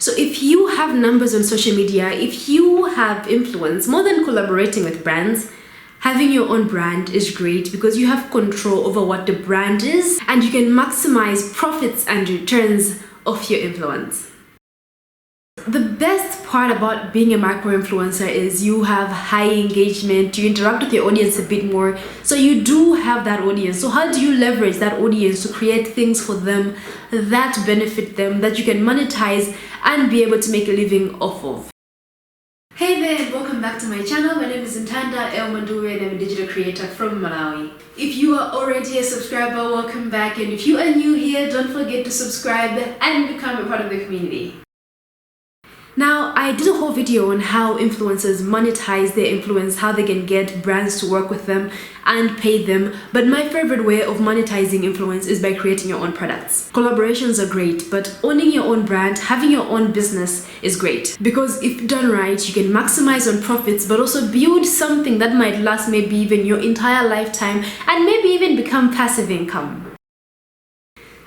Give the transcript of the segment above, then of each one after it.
So if you have numbers on social media, if you have influence, more than collaborating with brands, having your own brand is great because you have control over what the brand is and you can maximize profits and returns of your influence. The best part about being a micro-influencer is you have high engagement, you interact with your audience a bit more, so you do have that audience. So how do you leverage that audience to create things for them that benefit them, that you can monetize and be able to make a living off of? Hey there, welcome back to my channel. My name is Nthanda and I'm a digital creator from Malawi. If you are already a subscriber, welcome back, and if you are new here, don't forget to subscribe and become a part of the community. Now, I did a whole video on how influencers monetize their influence, how they can get brands to work with them and pay them. But my favorite way of monetizing influence is by creating your own products. Collaborations are great, but owning your own brand, having your own business is great. Because if done right, you can maximize on profits, but also build something that might last maybe even your entire lifetime and maybe even become passive income.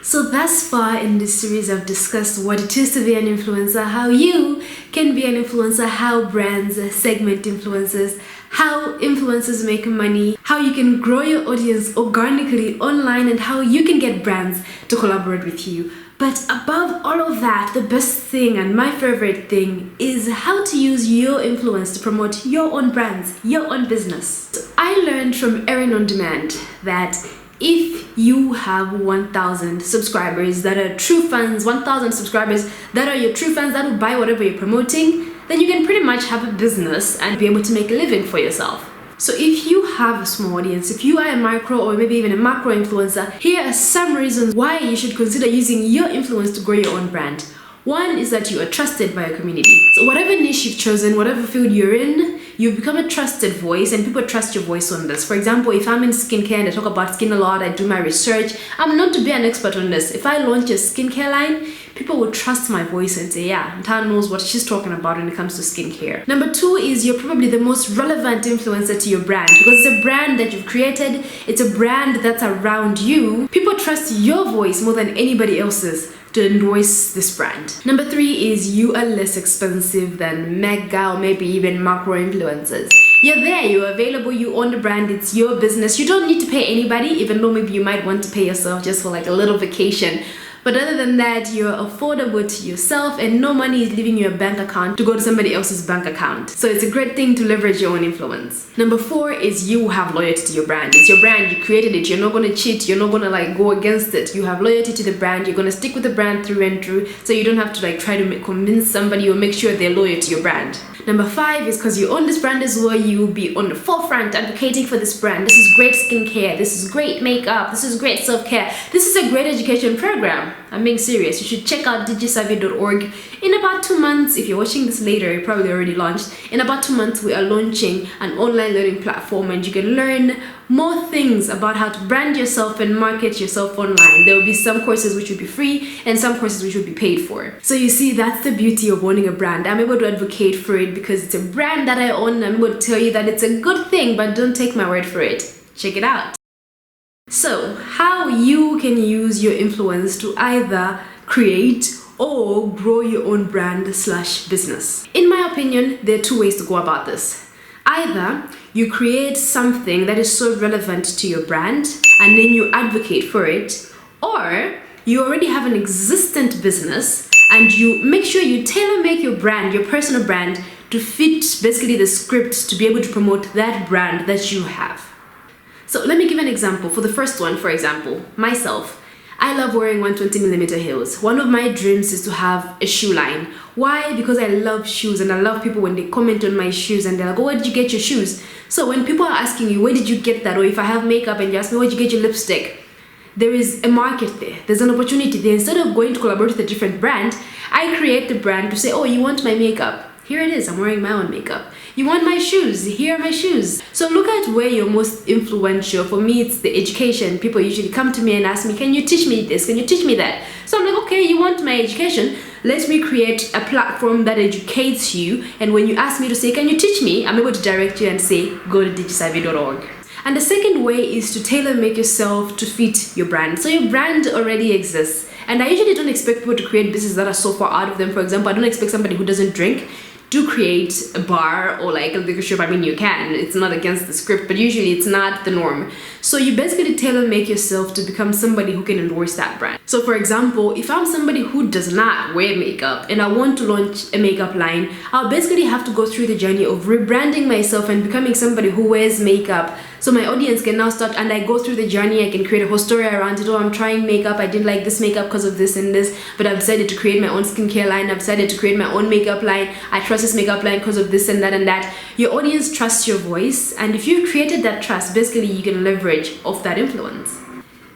So thus far in this series, I've discussed what it is to be an influencer, how you can be an influencer, how brands segment influencers, how influencers make money, how you can grow your audience organically online, and how you can get brands to collaborate with you. But above all of that, the best thing and my favorite thing is how to use your influence to promote your own brands, your own business. So I learned from Earn on Demand that if you have 1,000 subscribers that are true fans, 1,000 subscribers that are your true fans that will buy whatever you're promoting, then you can pretty much have a business and be able to make a living for yourself. So if you have a small audience, if you are a micro or maybe even a macro influencer, here are some reasons why you should consider using your influence to grow your own brand. One is that you are trusted by your community. So whatever niche you've chosen, whatever field you're in, you've become a trusted voice and people trust your voice on this. For example, if I'm in skincare and I talk about skin a lot, I do my research, I'm known to be an expert on this. If I launch a skincare line, people will trust my voice and say, yeah, Ntha knows what she's talking about when it comes to skincare. Number two is you're probably the most relevant influencer to your brand because it's a brand that you've created, it's a brand that's around you. People trust your voice more than anybody else's to endorse this brand. Number three is you are less expensive than mega or maybe even macro influencers. You're there, you're available, you own the brand, it's your business. You don't need to pay anybody, even though maybe you might want to pay yourself just for like a little vacation. But other than that, you're affordable to yourself and no money is leaving your bank account to go to somebody else's bank account. So it's a great thing to leverage your own influence. Number four is you have loyalty to your brand. It's your brand, you created it, you're not going to cheat, you're not going to like go against it. You have loyalty to the brand, you're going to stick with the brand through and through, so you don't have to like try to convince somebody or make sure they're loyal to your brand. Number five is because you own this brand as well, you will be on the forefront advocating for this brand. This is great skincare, this is great makeup, this is great self-care, this is a great education program. I'm being serious. You should check out digisavvy.org. In about 2 months, if you're watching this later, it probably already launched. In about 2 months, we are launching an online learning platform and you can learn more things about how to brand yourself and market yourself online. There will be some courses which will be free and some courses which will be paid for. So you see, that's the beauty of owning a brand. I'm able to advocate for it because it's a brand that I own. I'm able to tell you that it's a good thing, but don't take my word for it. Check it out. So, how you can use your influence to either create or grow your own brand / business. In my opinion, there are two ways to go about this. Either you create something that is so relevant to your brand and then you advocate for it, or you already have an existent business and you make sure you tailor-make your brand, your personal brand, to fit basically the script to be able to promote that brand that you have. So let me give an example. For the first one, for example, myself, I love wearing 120mm heels. One of my dreams is to have a shoe line. Why? Because I love shoes and I love people when they comment on my shoes and they're like, oh, where did you get your shoes? So when people are asking you, where did you get that? Or if I have makeup and you ask me, where did you get your lipstick? There is a market there. There's an opportunity there. Instead of going to collaborate with a different brand, I create the brand to say, oh, you want my makeup? Here it is, I'm wearing my own makeup. You want my shoes? Here are my shoes. So look at where you're most influential. For me, it's the education. People usually come to me and ask me, can you teach me this? Can you teach me that? So I'm like, okay, you want my education? Let me create a platform that educates you. And when you ask me to say, can you teach me? I'm able to direct you and say, go to digisavvy.org. And the second way is to tailor make yourself to fit your brand. So your brand already exists And I usually don't expect people to create businesses that are so far out of them. For example, I don't expect somebody who doesn't drink to create a bar or like a liquor shop. I mean, you can, it's not against the script, but usually it's not the norm. So you basically tailor make yourself to become somebody who can endorse that brand. So for example, if I'm somebody who does not wear makeup and I want to launch a makeup line, I'll basically have to go through the journey of rebranding myself and becoming somebody who wears makeup. So my audience can now start, and I go through the journey. I can create a whole story around it. Oh, I'm trying makeup. I didn't like this makeup because of this and this, but I've decided to create my own skincare line. I've decided to create my own makeup line. I trust this makeup line because of this and that and that. Your audience trusts your voice, and if you've created that trust, basically you can leverage off that influence.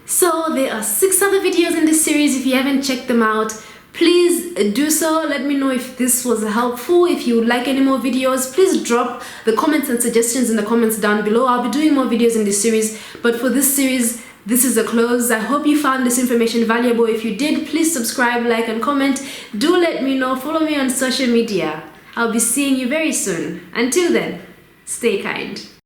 So there are 6 other videos in this series. If you haven't checked them out, please do so. Let me know if this was helpful. If you would like any more videos, please drop the comments and suggestions in the comments down below. I'll be doing more videos in this series, but for this series, this is a close. I hope you found this information valuable. If you did, please subscribe, like, and comment. Do let me know. Follow me on social media. I'll be seeing you very soon. Until then, stay kind.